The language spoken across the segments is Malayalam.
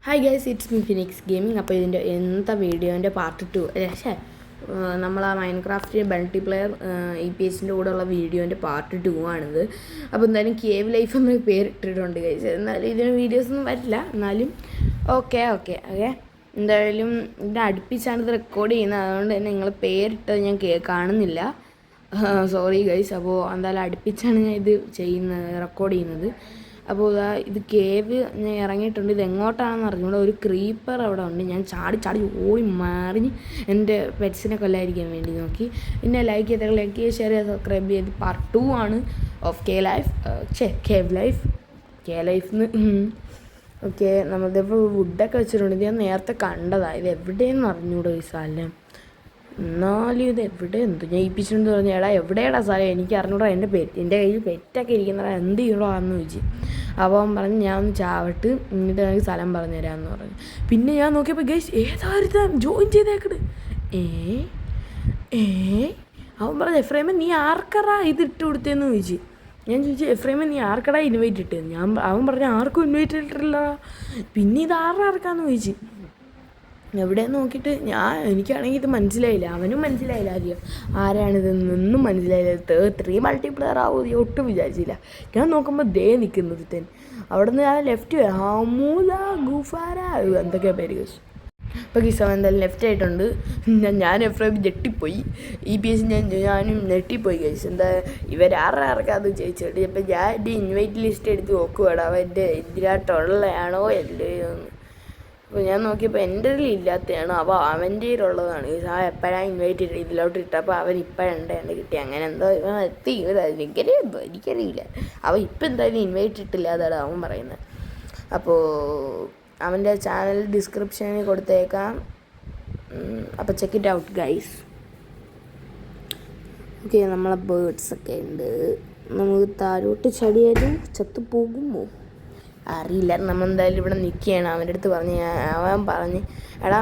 Hi guys, it's me phoenix gaming. അപ്പോൾ ഇതിൻ്റെ എന്താ വീഡിയോൻ്റെ പാർട്ട് 2 പക്ഷേ നമ്മൾ ആ മൈൻക്രാഫ്റ്റ് മൾട്ടിപ്ലെയർ EPSൻ്റെ കൂടെയുള്ള വീഡിയോൻ്റെ പാർട്ട് 2 ആണിത്. അപ്പോൾ എന്തായാലും കേവ് ലൈഫ് എന്ന് പേരിട്ടിട്ടുണ്ട് ഗൈസ്. എന്നാലും ഇതിന് വീഡിയോസൊന്നും വരില്ല, എന്നാലും ഓക്കെ എന്തായാലും ഇതിൻ്റെ അടുപ്പിച്ചാണ് ഇത് റെക്കോർഡ് ചെയ്യുന്നത്. അതുകൊണ്ട് തന്നെ നിങ്ങൾ പേരിട്ടത് ഞാൻ കാണുന്നില്ല, സോറി ഗൈസ്. അപ്പോൾ എന്തായാലും അടുപ്പിച്ചാണ് ഞാൻ ഇത് റെക്കോർഡ് ചെയ്യുന്നത്. അപ്പോൾ ഇത് കേവ് ഞാൻ ഇറങ്ങിയിട്ടുണ്ട്. ഇത് എങ്ങോട്ടാണെന്ന് അറിഞ്ഞുകൂടെ. ഒരു ക്രീപ്പർ അവിടെ ഉണ്ട്. ഞാൻ ചാടി ഓടി മറിഞ്ഞ് എൻ്റെ പെറ്റ്സിനെ കൊല്ലാതിരിക്കാൻ വേണ്ടി നോക്കി. പിന്നെ ലൈക്ക് ചെയ്ത് ഷെയർ ചെയ്ത് സബ്സ്ക്രൈബ് ചെയ്ത് പാർട്ട് 2 ആണ് ഓഫ് കേവ് ലൈഫിന്ന്. ഓക്കെ, നമ്മളിപ്പോൾ വുഡൊക്കെ വെച്ചിട്ടുണ്ട്. ഇത് ഞാൻ നേരത്തെ കണ്ടതാണ്. ഇത് എവിടെയെന്ന് അറിഞ്ഞൂടെ ഈ സ്ഥലം. എന്നാലും ഇത് എവിടെ ഞാൻ ഏൽപ്പിച്ചിട്ടുണ്ട് പറഞ്ഞു. എവിടെയാടാ സ്ഥലം എനിക്ക് അറിഞ്ഞൂടാ. എൻ്റെ കയ്യിൽ പെറ്റൊക്കെ ഇരിക്കുന്നതാ, എന്ത് ചെയ്യണോന്ന് ചോദിച്ചു. അപ്പോൾ അവൻ പറഞ്ഞു ഞാൻ ഒന്ന് ചാവട്ട് എന്നിട്ട് എനിക്ക് സ്ഥലം പറഞ്ഞു തരാമെന്ന് പറഞ്ഞു. പിന്നെ ഞാൻ നോക്കിയപ്പോൾ ഗൈസ് ഏതായിരുന്നു ജോയിൻ ചെയ്തേക്കട്. അവൻ പറഞ്ഞു എഫ്രൈമൻ നീ ആർക്കടാ ഇത് ഇട്ട് കൊടുത്തതെന്ന് ചോദിച്ചു. ഞാൻ ചോദിച്ചു എഫ്രൈമൻ നീ ആർക്കടാ ഇൻവൈറ്റ് ഇട്ടതെന്ന്. അവൻ പറഞ്ഞു ആർക്കും ഇൻവൈറ്റ് ഇട്ടിട്ടില്ല. പിന്നെ ഇത് ആർക്കാന്ന് ചോദിച്ചു. എവിടെയെന്ന് നോക്കിയിട്ട് എനിക്കാണെങ്കിൽ ഇത് മനസ്സിലായില്ല, അവനും മനസ്സിലായില്ല ആരാണിതെന്നൊന്നും മനസ്സിലായില്ല. 3 മൾട്ടിപ്ലെയർ ആവും ഒട്ടും വിചാരിച്ചില്ല. ഞാൻ നോക്കുമ്പോൾ നിൽക്കുന്നത് തന്നെ. അവിടെ നിന്ന് ഞാൻ ലെഫ്റ്റ് ഹമൂല ഗുഫാര എന്തൊക്കെയാ പേര് കേസ്. ഇപ്പോൾ കിസവൻ എന്തായാലും ലെഫ്റ്റ് ആയിട്ടുണ്ട്. ഞാൻ എഫ്രൈം ഞെട്ടിപ്പോയി. EPS ഞാനും ഞെട്ടിപ്പോയി കഴിച്ചു. എന്താ ഇവരാർക്കാന്ന് ചോദിച്ചിട്ട് ഇപ്പം ഞാൻ എൻ്റെ ഇൻവൈറ്റ് ലിസ്റ്റ് എടുത്ത് നോക്കുവാടാ അവൻ എൻ്റെ ഇതിലായിട്ടുള്ളതാണോ അല്ലയോ എന്ന്. അപ്പോൾ ഞാൻ നോക്കിയപ്പോൾ എൻ്റെ ഇല്ലാത്തതാണ്, അപ്പോൾ അവൻ്റെ ഉള്ളതാണ്. ആ എപ്പോഴാണ് ഇൻവൈറ്റ് ഇതിലോട്ട് ഇട്ടപ്പോൾ അവൻ ഇപ്പോഴുണ്ട് കിട്ടി. അങ്ങനെ എന്തോ ഇവൻ എത്തി എനിക്കറിയില്ല. അവൻ ഇപ്പം എന്തായാലും ഇൻവൈറ്റ് ഇട്ടില്ല, അതാണ് അവൻ പറയുന്നത്. അപ്പോൾ അവൻ്റെ ചാനൽ ഡിസ്ക്രിപ്ഷനിൽ കൊടുത്തേക്കാം. അപ്പോൾ check it out guys. Okay, നമ്മളെ ബേർഡ്സൊക്കെ ഉണ്ട്. നമുക്ക് താഴോട്ട് ചടിയാലും ചത്തു പോകുമോ അറിയില്ല. നമ്മൾ എന്തായാലും ഇവിടെ നിൽക്കുകയാണ്. അവൻ്റെ അടുത്ത് പറഞ്ഞ് അവൻ പറഞ്ഞ് എടാ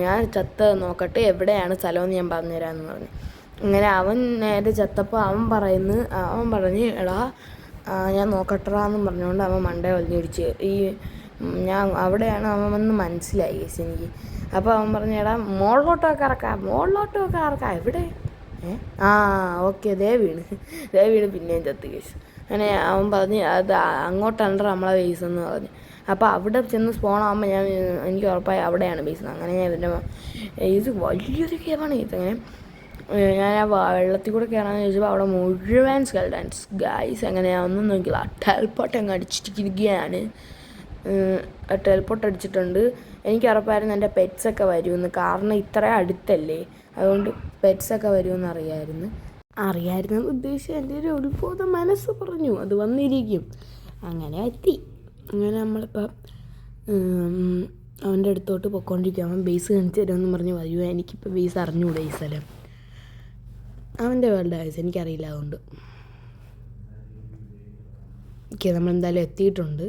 ഞാൻ ചത്ത നോക്കട്ടെ എവിടെയാണ് സ്ഥലമെന്ന് ഞാൻ പറഞ്ഞു തരാമെന്ന് പറഞ്ഞു. അങ്ങനെ അവൻ നേരെ ചത്തപ്പോൾ അവൻ പറഞ്ഞ് എടാ ഞാൻ നോക്കട്ടെന്ന് പറഞ്ഞുകൊണ്ട് അവൻ മണ്ടേ വലിഞ്ഞിടിച്ച് ഞാൻ അവിടെയാണ് അവൻ വന്ന് മനസ്സിലായി കേസ് എനിക്ക്. അപ്പോൾ അവൻ പറഞ്ഞു എടാ മുകളിലോട്ടൊക്കെ ഇറക്കാം എവിടെ ഓക്കെ ദേ വീണ് പിന്നെയും ചത്ത് കേസ്. അങ്ങനെ അവൻ പറഞ്ഞ് അത് അങ്ങോട്ടാണ് നമ്മളെ ബേസ് എന്ന് പറഞ്ഞു. അപ്പോൾ അവിടെ ചെന്ന് സ്പോണാകുമ്പോൾ എനിക്ക് ഉറപ്പായി അവിടെയാണ് ബേസ്. അങ്ങനെ ഞാൻ ഇതിൻ്റെ ഇത് വലിയൊരു കേവാണ് അങ്ങനെ ഞാൻ ആ വെള്ളത്തിൽ കൂടെ കയറാമെന്ന് ചോദിച്ചപ്പോൾ അവിടെ മുഴുവൻ സ്കെൽട്ടൻസ് ഗൈസ്. അങ്ങനെ ഞാൻ ഒന്നും നോക്കില്ല. ടെൽപോട്ട് അങ്ങ് അടിച്ചിരിക്കുകയാണ്. ടെൽപോട്ട് അടിച്ചിട്ടുണ്ട്. എനിക്ക് ഉറപ്പായിരുന്നു എൻ്റെ പെറ്റ്സൊക്കെ വരുമെന്ന്. കാരണം ഇത്ര അടുത്തല്ലേ, അതുകൊണ്ട് പെറ്റ്സൊക്കെ വരുമെന്ന് അറിയാമായിരുന്നു ഉദ്ദേശിച്ച് എൻ്റെ ഒരു ഉത്ബോധ മനസ്സ് പറഞ്ഞു അത് വന്നിരിക്കും. അങ്ങനെ എത്തി. അങ്ങനെ നമ്മളിപ്പോൾ അവൻ്റെ അടുത്തോട്ട് പൊയ്ക്കൊണ്ടിരിക്കും. അവൻ ബേസ് കാണിച്ച് തരുമെന്ന് പറഞ്ഞ് വരുമോ. എനിക്കിപ്പോൾ ബേസ് അറിഞ്ഞുകൂടെ ഈ സ്ഥലം. അവൻ്റെ വേൾഡ് ആയത് എനിക്കറിയില്ല, അതുകൊണ്ട് ഓക്കെ നമ്മളെന്തായാലും എത്തിയിട്ടുണ്ട്.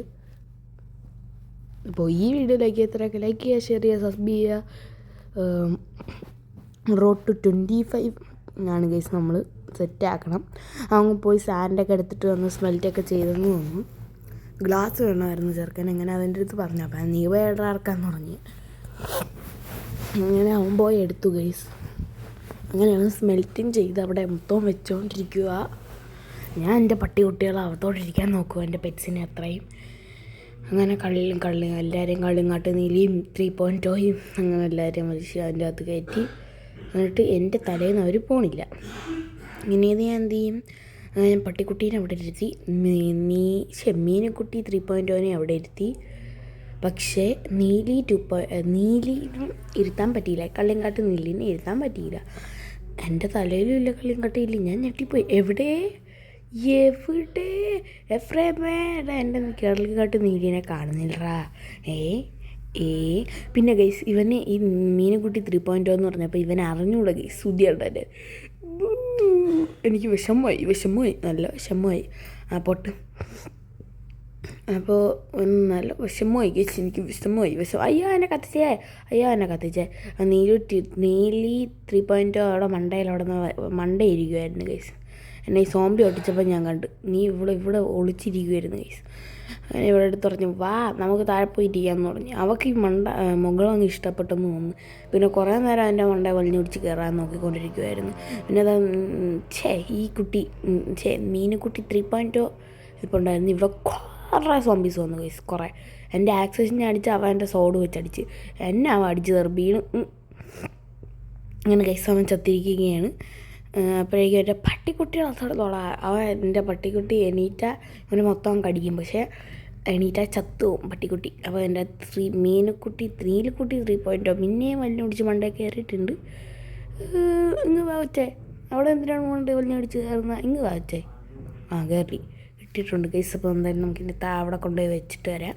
അപ്പോൾ ഈ വീഡിയോയിലേക്ക് എത്രയൊക്കെ ലൈക്ക് ചെയ്യുക, ഷെയർ ചെയ്യുക, സബ്സ്ക്രൈബ് ചെയ്യുക. റോഡ് ടു 25 ആണ് ഗൈസ് നമ്മൾ സെറ്റാക്കണം. അങ്ങ് പോയി സാൻഡൊക്കെ എടുത്തിട്ട് വന്ന് സ്മെൽറ്റൊക്കെ ചെയ്തെന്ന് തോന്നുന്നു. ഗ്ലാസ് വേണമായിരുന്നു ചെറുക്കൻ. അങ്ങനെ അതിൻ്റെ അടുത്ത് പറഞ്ഞു. അപ്പം നീ പോയി ഇറക്കാന്ന് പറഞ്ഞ് അങ്ങനെ അവൻ പോയി എടുത്തു ഗൈസ്. അങ്ങനെയാണ് സ്മെൽറ്റിങ് ചെയ്ത് അവിടെ മൊത്തം വെച്ചുകൊണ്ടിരിക്കുക. ഞാൻ എൻ്റെ പട്ടികുട്ടികളെ അകത്തോട്ടിരിക്കാൻ നോക്കുക, എൻ്റെ പെറ്റ്സിനെ അത്രയും. അങ്ങനെ എല്ലാവരെയും കള്ളിങ്ങാട്ട് നീലിയും 3.0യും അങ്ങനെ എല്ലാവരെയും വലിച്ച് അതിൻ്റെ അകത്ത് കയറ്റി. എന്നിട്ട് എൻ്റെ തലയിൽ നിന്ന് അവർ പോണില്ല. ഇങ്ങനെ ഞാൻ എന്ത് ചെയ്യും, ഞാൻ പട്ടിക്കുട്ടീനെ അവിടെ ഇരുത്തി, മീനുക്കുട്ടി 3.0നെ അവിടെ ഇരുത്തി. പക്ഷേ നീലി ഇരുത്താൻ പറ്റിയില്ല. കള്ളിങ്കാട്ട് നീലിനെ ഇരുത്താൻ പറ്റിയില്ല. എൻ്റെ തലയിലും ഇല്ല കള്ളിങ്കാട്ടിയില്ല. ഞാൻ ഞെട്ടിപ്പോയി. എവിടെ എഫ്രൈമേടാ എൻ്റെ കള്ളിങ്കാട്ട് നീലിനെ കാണുന്നില്ലടാ. പിന്നെ ഗൈസ് ഇവന് ഈ മീനുകുട്ടി 3.0 എന്ന് പറഞ്ഞപ്പോൾ ഇവൻ അറിഞ്ഞൂടെ ഗൈസ്. സുതിയുണ്ട് എനിക്ക് വിഷമമായി നല്ല വിഷമമായി പൊട്ട്. അപ്പോൾ നല്ല വിഷമമായി ഗൈസ്, എനിക്ക് വിഷമമായി. അയ്യോ എന്നെ കത്തിച്ചേ. നീലി 3.0 അവിടെ മണ്ടയിലിരിക്കുമായിരുന്നു ഗൈസ്. എന്നെ ഈ സോംബി ഒട്ടിച്ചപ്പോൾ ഞാൻ കണ്ടു നീ ഇവിടെ ഒളിച്ചിരിക്കുമായിരുന്നു ഗൈസ്. അങ്ങനെ ഇവിടെ എടുത്ത് പറഞ്ഞു വാ നമുക്ക് താഴെ പോയിരിക്കാമെന്ന് പറഞ്ഞു. അവൾക്ക് ഈ മുകളും അങ്ങ് ഇഷ്ടപ്പെട്ടെന്ന് തോന്നുന്നു. പിന്നെ കുറേ നേരം അതിൻ്റെ മണ്ട വലിഞ്ഞു പിടിച്ച് കയറാൻ നോക്കിക്കൊണ്ടിരിക്കുമായിരുന്നു. പിന്നെ അത് ഈ കുട്ടി മീനുക്കുട്ടി 3.0 ഇപ്പോൾ ഉണ്ടായിരുന്നു. ഇവിടെ കുറേ സോംബീസ് വന്നു ഗൈസ്, കുറേ. എൻ്റെ ആക്സസിനെ അടിച്ച് അവൻ എൻ്റെ സോഡ് വെച്ചടിച്ച് എന്നെ അവൻ അടിച്ച് തെർബീണ്. അങ്ങനെ ഗൈസ് അവൻ ചത്തിരിക്കുകയാണ്. അപ്പോഴേക്കും എൻ്റെ പട്ടിക്കുട്ടിയുടെ അത്തോളം അവൻ എൻ്റെ പട്ടിക്കുട്ടി എണീറ്റ അവന് മൊത്തം കടിക്കും. പക്ഷേ എണീറ്റ ചത്തു പോകും പട്ടിക്കുട്ടി. അപ്പോൾ എൻ്റെ നീലക്കുട്ടി 3.0 പിന്നെയും വലിയ പിടിച്ച് മണ്ടേ കയറിയിട്ടുണ്ട്. ഇങ്ങ് വാവച്ചേ അവിടെ എന്തിനാണ് കൊണ്ട് വലിയ പിടിച്ച് കയറുന്ന ഇങ്ങ് വാവച്ചേ കയറി ഇട്ടിട്ടുണ്ട് ഗൈസ്. അപ്പോൾ എന്തായാലും നമുക്കിൻ്റെ അവിടെ കൊണ്ടുപോയി വെച്ചിട്ട് വരാം.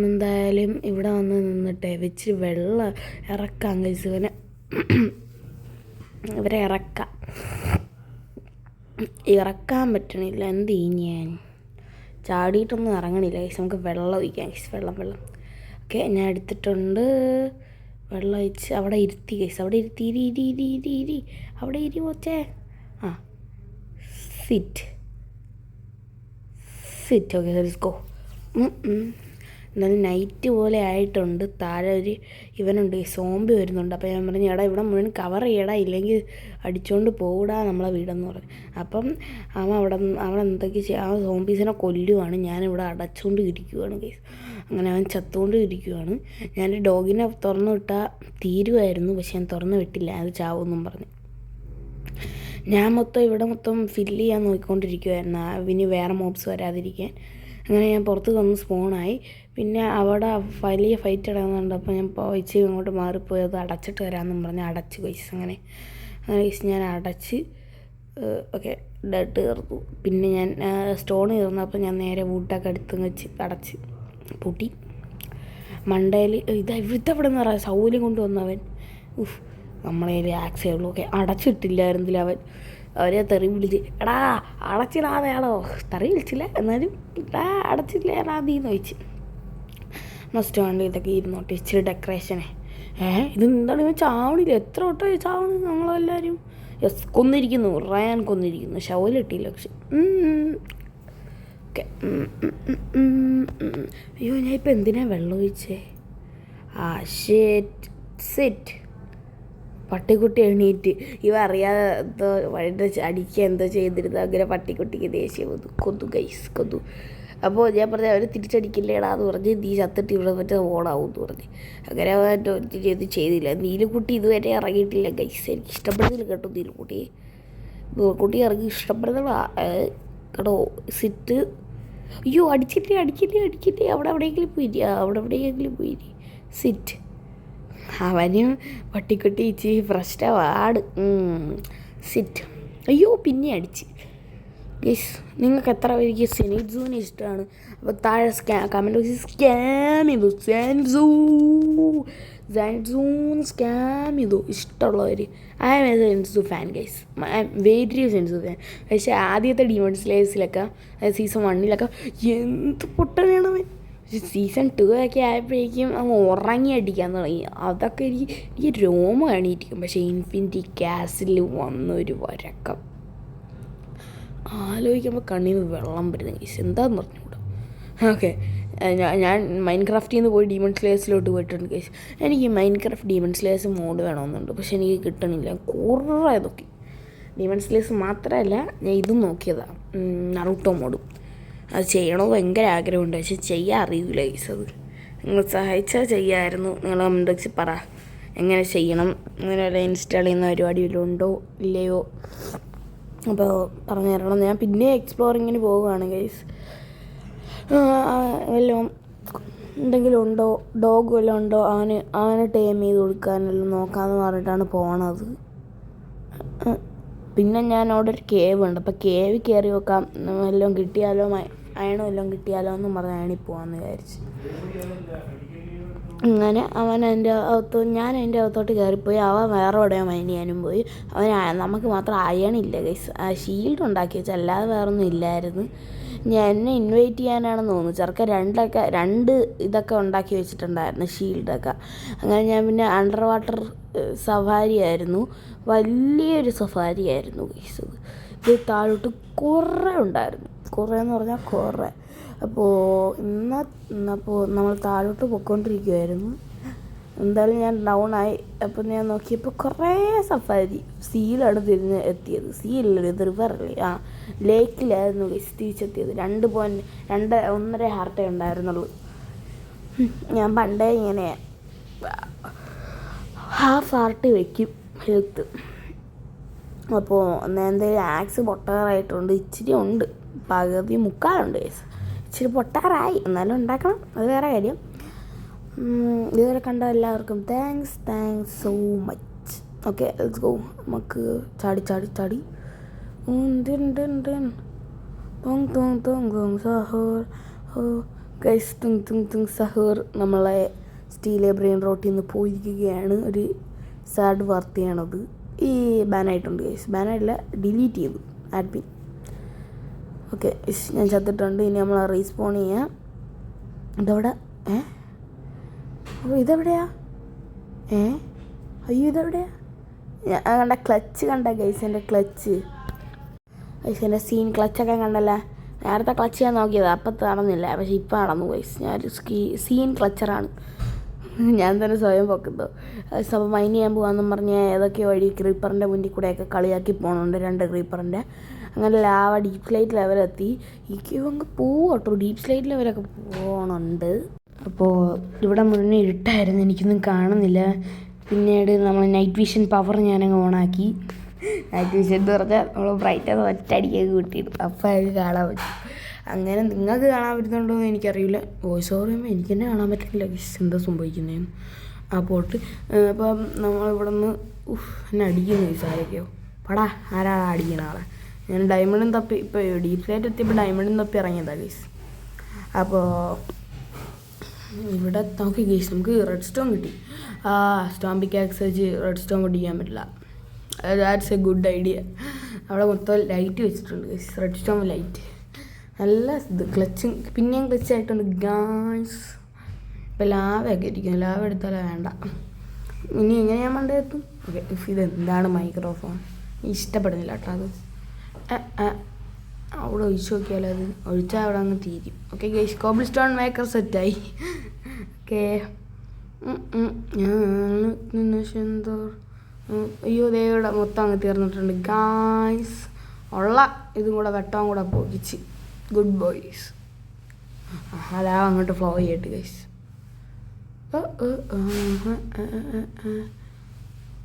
എന്തായാലും ഇവിടെ വന്ന് നിന്നിട്ടേ വെച്ച് വെള്ളം ഇറക്കാം ഗൈസ്. ഇവരെ ഇറക്കാൻ പറ്റണില്ല. എന്ത് ഞാൻ ചാടിയിട്ടൊന്നും ഇറങ്ങണില്ല ഗൈസ്. നമുക്ക് വെള്ളം ഒഴിക്കാം ഗൈസ്. വെള്ളം ഓക്കെ ഞാൻ എടുത്തിട്ടുണ്ട്. വെള്ളം ഒഴിച്ച് അവിടെ ഇരുത്തി ഗൈസ്. അവിടെ ഇരുത്തി ഇരി അവിടെ ഇരി പോച്ചേ. Sit okay let's go. എന്നാലും നൈറ്റ് പോലെ ആയിട്ടുണ്ട്. താഴെ ഇവനുണ്ട് സോംബി വരുന്നുണ്ട്. അപ്പോൾ ഞാൻ പറഞ്ഞു എടാ ഇവിടെ മുഴുവൻ കവർ ചെയ്യടാ ഇല്ലെങ്കിൽ അടിച്ചുകൊണ്ട് പോകൂടാ നമ്മളെ വീടെന്ന് പറഞ്ഞു. അപ്പം അവൻ എന്തൊക്കെ ആ സോംബീസിനെ കൊല്ലുവാണ്. ഞാനിവിടെ അടച്ചുകൊണ്ട് ഇരിക്കുവാണ് ഗൈസ്. അങ്ങനെ അവൻ ചത്തുകൊണ്ട് ഇരിക്കുവാണ്. ഞാൻ ഡോഗിനെ തുറന്നു വിട്ടാൽ തീരുമായിരുന്നു, പക്ഷെ ഞാൻ തുറന്നു വിട്ടില്ല, അത് ചാവുമെന്നും പറഞ്ഞു. ഞാൻ ഇവിടെ മൊത്തം ഫില്ല് ചെയ്യാൻ നോക്കിക്കൊണ്ടിരിക്കുമായിരുന്നു ഇനി വേറെ മോബ്സ് വരാതിരിക്കാൻ. അങ്ങനെ ഞാൻ പുറത്ത് വന്ന് സ്പോണായി. പിന്നെ അവിടെ വലിയ ഫൈറ്റ് ഇടക്കുന്നുണ്ട്. അപ്പോൾ ഞാൻ പോയിച്ച് ഇങ്ങോട്ട് മാറിപ്പോയി അത് അടച്ചിട്ട് വരാമെന്നും പറഞ്ഞ് അടച്ച് ഗൈസ്. അങ്ങനെ ഗൈസ് ഞാൻ അടച്ച് ഓക്കെ ഡെഡ് തീർന്നു. പിന്നെ ഞാൻ സ്റ്റോൺ തീർന്നപ്പോൾ ഞാൻ നേരെ വൂട്ടൊക്കെ എടുത്ത് വെച്ച് അടച്ച് പൂട്ടി. മണ്ടയിൽ ഇവിടുത്തെ അവിടെ നിന്ന് പറയാം സൗകര്യം കൊണ്ടുവന്നവൻ നമ്മളെ ആക്സേ ഉള്ളൂ. ഓക്കെ അടച്ചിട്ടില്ലായിരുന്നില്ല അവരെ തെറി വിളിച്ച് എടാ അടച്ചിടാതെയാണോ തെറി വിളിച്ചില്ല എന്നാലും എടാ അടച്ചില്ല നീന്ന് ചോദിച്ച്. മസ്റ്റ് വേണ്ട ഇതൊക്കെ ഇരുന്നോട്ടെ ഇച്ചിരി ഡെക്കറേഷനെ. ഇതെന്താണ് ഇവൻ ചാവണില്ല? എത്ര വട്ടം ചാവണ് നമ്മളെല്ലാവരും. കൊന്നിരിക്കുന്നു, റയാൻ കൊന്നിരിക്കുന്നു. ശവലിട്ടില്ല പക്ഷെ. ഓക്കെ അയ്യോ ഞാൻ ഇപ്പം എന്തിനാ വെള്ളം ഒഴിച്ചേ? സിറ്റ് പട്ടിക്കുട്ടി എണീറ്റ് ഇവ അറിയാതെ എന്തോ വഴുത അടിക്കുക എന്തോ ചെയ്തിരുന്നു. അങ്ങനെ പട്ടിക്കുട്ടിക്ക് ദേഷ്യം കൊതു ഗൈസ് കൊതു. അപ്പോൾ ഞാൻ പറഞ്ഞ അവർ തിരിച്ചടിക്കില്ലേടാ എന്ന് പറഞ്ഞ് നീ ചത്തിട്ട് ഇവിടെ മറ്റേ ഓടാവും എന്ന് പറഞ്ഞ് അങ്ങനെ അവൻ ചെയ്തില്ല. നീലക്കുട്ടി ഇതുവരെ ഇറങ്ങിയിട്ടില്ല ഗൈസ്. എനിക്ക് ഇഷ്ടപ്പെടുന്നില്ല കേട്ടോ നീലക്കുട്ടി ഇറങ്ങി ഇഷ്ടപ്പെടുന്നില്ല കേട്ടോ. സിറ്റ് അയ്യോ അടിക്കില്ലേ അവിടെ എവിടെയെങ്കിലും പോയിരി സിറ്റ്. അവനും പട്ടിക്കുട്ടി ഇച്ചിരി പ്രശ്നമാണ്. സിറ്റ് അയ്യോ പിന്നെ അടിച്ച് ഗൈസ്. നിങ്ങൾക്ക് എത്ര പേർക്ക് സെനീറ്റ് സൂവിനെ ഇഷ്ടമാണ്? അപ്പോൾ താഴെ കമൻറ്റ് ബോക്സിൽ സ്കാം ചെയ്തു ഇഷ്ടമുള്ളവർ. I am a Zenitsu fan guys. I am very Zenitsu fan. പക്ഷേ ആദ്യത്തെ ഡീമൺ സ്ലേയേഴ്സിലൊക്കെ സീസൺ 1 എന്ത് പൊട്ടനാണ് അവൻ. സീസൺ 2 ഒക്കെ ആയപ്പോഴേക്കും അങ്ങ് ഉറങ്ങി അടിക്കാൻ തുടങ്ങി. അതൊക്കെ എനിക്ക് രോമം എണീറ്റിരിക്കും. പക്ഷേ ഇൻഫിനിറ്റി കാസിൽ വന്നൊരു വരക്കം ആലോചിക്കുമ്പോൾ കണ്ണിന് വെള്ളം വരുന്ന കേസ് എന്താണെന്ന് പറഞ്ഞുകൂടാ. ഓക്കെ ഞാൻ മൈൻക്രാഫ്റ്റിൽ നിന്ന് പോയി ഡീമൺ സ്ലേയേഴ്സിലോട്ട് പോയിട്ടുണ്ട് കേസ്. എനിക്ക് മൈൻക്രാഫ്റ്റ് ഡീമൺ സ്ലേയേഴ്സ് മോഡ് വേണമെന്നുണ്ട്, പക്ഷെ എനിക്ക് കിട്ടണില്ല. കുറേ നോക്കി ഡീമൺ സ്ലേയേഴ്സ് മാത്രമല്ല ഞാൻ ഇതും നോക്കിയതാണ് നറൂട്ടോ മോഡും. അത് ചെയ്യണമെന്ന് ഭയങ്കര ആഗ്രഹമുണ്ട്, പക്ഷെ ചെയ്യാൻ അറിയില്ല ഗൈസ്. അത് നിങ്ങൾ സഹായിച്ചാൽ ചെയ്യാമായിരുന്നു. നിങ്ങൾ കമൻറ്റ് ബോക്സിൽ പറ എങ്ങനെ ചെയ്യണം, അങ്ങനെ വല്ല ഇൻസ്റ്റാൾ ചെയ്യുന്ന പരിപാടി വല്ലതും ഉണ്ടോ ഇല്ലയോ അപ്പോൾ പറഞ്ഞു തരണം. ഞാൻ പിന്നെ എക്സ്പ്ലോറിങ്ങിന് പോവുകയാണ് ഗൈസ്. വല്ലതും എന്തെങ്കിലും ഉണ്ടോ, ഡോഗ് വല്ലതും ഉണ്ടോ അവനെ ടൈം ചെയ്ത് കൊടുക്കാനെല്ലാം നോക്കാമെന്ന് പറഞ്ഞിട്ടാണ് പോണത്. പിന്നെ ഞാൻ അവിടെ ഒരു കേവ് ഉണ്ട്, അപ്പോൾ കേവിൽ കയറി നോക്കാം വല്ലതും കിട്ടിയാലോ അയണം വല്ലതും കിട്ടിയാലോ എന്നും പറഞ്ഞ് അയണിൽ പോകാമെന്ന് വിചാരിച്ച്. അങ്ങനെ ഞാൻ അതിൻ്റെ അകത്തോട്ട് കയറിപ്പോയി. അവൻ വേറെ എവിടെയോ മൈൻ ചെയ്യാനും പോയി. നമുക്ക് മാത്രം അയണില്ല ഗൈസ്. ഷീൽഡ് ഉണ്ടാക്കി വെച്ചാൽ അല്ലാതെ വേറെ ഒന്നും ഇല്ലായിരുന്നു. എന്നെ ഇൻവൈറ്റ് ചെയ്യാനാണെന്ന് തോന്നുന്നു. ചെറുക്കൻ രണ്ട് ഇതൊക്കെ ഉണ്ടാക്കി വെച്ചിട്ടുണ്ടായിരുന്നു, ഷീൽഡൊക്കെ. അങ്ങനെ ഞാൻ പിന്നെ അണ്ടർ വാട്ടർ സഫാരി ആയിരുന്നു, വലിയൊരു സഫാരി ആയിരുന്നു ഗൈസ്. ഇത് താഴോട്ട് കുറേ ഉണ്ടായിരുന്നു, കുറേന്ന് പറഞ്ഞാൽ കുറേ. അപ്പോൾ നമ്മൾ താഴോട്ട് പൊയ്ക്കൊണ്ടിരിക്കുമായിരുന്നു. എന്തായാലും ഞാൻ ഡൗൺ ആയി. അപ്പോൾ ഞാൻ നോക്കിയപ്പോൾ കുറേ സഫാരി സീലാണ് എത്തിയത്. സീലല്ലേ, ഇത് റിവറല്ലേ, ലേക്കിലായിരുന്നു തിരിച്ചെത്തിയത്. 1.5 ഹാർട്ടേ ഉണ്ടായിരുന്നുള്ളൂ. ഞാൻ പണ്ടേ ഇങ്ങനെ ഹാഫ് ഹാർട്ട് വയ്ക്കും ഹെൽത്ത്. അപ്പോൾ എന്തെങ്കിലും ആക്സ് പൊട്ടാറായിട്ടുണ്ട്, ഇച്ചിരി ഉണ്ട്, പകുതി മുക്കാലുണ്ട്. ഇച്ചിരി പൊട്ടാറായി, എന്നാലും ഉണ്ടാക്കണം, അത് വേറെ കാര്യം. ഇതുവരെ കണ്ട എല്ലാവർക്കും thanks so much. Okay, let's go. നമുക്ക് ചാടി സഹോർ നമ്മളെ സ്റ്റീലെ ബ്രെയിൻ റോട്ടിൽ നിന്ന് പോയിരിക്കുകയാണ്. ഒരു സാഡ് വാർത്തയാണത്. ഈ ബാനായിട്ടുണ്ട് ഗൈസ്, ബാനായില്ല, ഡിലീറ്റ് ചെയ്തു ആഡ്മിൻ. ഓക്കെ, ഞാൻ ചത്തിട്ടുണ്ട്. ഇനി നമ്മൾ റീസ്പോൺ ചെയ്യാം. ഇതവിടെ അപ്പോൾ ഇതെവിടെയാ? അയ്യോ, ഇതെവിടെയാ? ഞാൻ കണ്ട ക്ലച്ച് ഗൈസ്, എൻ്റെ ക്ലച്ച് ഗൈസ്, എൻ്റെ ക്ലച്ചൊക്കെ കണ്ടല്ലേ. നേരത്തെ ക്ലച്ച് ചെയ്യാൻ നോക്കിയത്, അപ്പം നടന്നില്ല, പക്ഷെ ഇപ്പം നടന്നു ഗൈസ്. ഞാനൊരു ക്ലച്ചറാണ്, ഞാൻ തന്നെ സ്വയം പൊക്കുന്നു. അപ്പോൾ മൈൻ ചെയ്യാൻ പോകാമെന്നും പറഞ്ഞ് ഏതൊക്കെ വഴി ക്രീപ്പറിൻ്റെ മുന്നിൽ കൂടെയൊക്കെ കളിയാക്കി പോകണുണ്ട്, 2 ക്രീപ്പറിൻ്റെ. അങ്ങനെ ലാവ ഡീപ്പ് സ്ലൈറ്റ് ലെവലെത്തി. അങ്ങ് പോകട്ടോ, ഡീപ്പ് സ്ലൈറ്റ് ലെവലൊക്കെ പോകണുണ്ട്. അപ്പോൾ ഇവിടെ മുന്നേ ഇരുട്ടായിരുന്നു, എനിക്കൊന്നും കാണുന്നില്ല. പിന്നീട് നമ്മൾ നൈറ്റ് വിഷൻ പവർ ഞാനങ്ങ് ഓണാക്കി. നൈറ്റ് വിഷൻ എന്ന് പറഞ്ഞാൽ നമ്മൾ ബ്രൈറ്റ് ഒറ്റയടിക്കൊക്കെ കൂട്ടിയിടും, അപ്പോൾ അത് കാണാൻ പറ്റും. അങ്ങനെ നിങ്ങൾക്ക് കാണാൻ പറ്റുന്നുണ്ടോ എന്ന് എനിക്കറിയില്ല. വോയിസ് ഓവർ ചെയ്യുമ്പോൾ എനിക്ക് തന്നെ കാണാൻ പറ്റില്ല എന്താ സംഭവിക്കുന്നതെന്ന്. അപ്പോൾ നമ്മളിവിടെ നിന്ന് എന്നെ അടിക്കുന്നു ആരൊക്കെയോ. പടാ, ആരാ അടിക്കുന്ന ആളെ? ഞാൻ ഡയമണ്ടും തപ്പി, ഇപ്പോൾ ഡീപ്പ് സ്ലൈറ്റ് എത്തിയപ്പോൾ ഡയമണ്ടും തപ്പി ഇറങ്ങിയതാണ് ഗൈസ്. അപ്പോൾ ഇവിടെ നോക്കി ഗൈസ്, നമുക്ക് റെഡ് സ്റ്റോൺ കിട്ടി. സ്റ്റോൺ പിക്കാക്സ് വെച്ച് റെഡ് സ്റ്റോൺ പൊട്ടിക്കാൻ പറ്റില്ല. That's A good idea. അവിടെ മൊത്തം ലൈറ്റ് വെച്ചിട്ടുണ്ട് ഗൈസ്, റെഡ് സ്റ്റോൺ ലൈറ്റ്. നല്ല ഇത് പിന്നെയും ക്ലച്ച് ആയിട്ടുണ്ട് ഗായ്സ്. ഇപ്പോൾ ലാവയൊക്കെ ഇരിക്കും, ലാവ എടുത്താലേ വേണ്ട. ഇനി എങ്ങനെ ഞാൻ മണ്ടെത്തും? ഓക്കെ, ഇതെന്താണ് മൈക്രോഫോൺ? ഇഷ്ടപ്പെടുന്നില്ല കേട്ടോ അത്. അവിടെ ഒഴിച്ച് നോക്കിയാലോ, അത് ഒഴിച്ചാൽ അവിടെ അങ്ങ് തീരും. Okay guys, cobble stone maker സെറ്റായി. ഓക്കെ, അയ്യോ ദേവിടെ മൊത്തം അങ്ങ് തീർന്നിട്ടുണ്ട് ഗായ്സ്. ഉള്ള ഇതും കൂടെ വെട്ടവും കൂടെ പോയിച്ച് ഗുഡ് ബോയ്സ്. അതാ അങ്ങോട്ട് ഫ്ലോ ചെയ്യട്ടെ ഗൈസ്.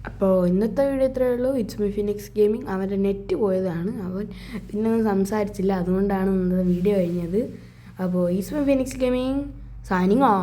അപ്പോൾ ഇന്നത്തെ വീഡിയോ ഇത്രയേ ഉള്ളൂ. It's my phoenix gaming. അവൻ്റെ നെറ്റ് പോയതാണ്, അവൻ പിന്നെ ഒന്നും സംസാരിച്ചില്ല, അതുകൊണ്ടാണ് ഇന്നത്തെ വീഡിയോ കഴിഞ്ഞത്. അപ്പോൾ it's my phoenix gaming signing off.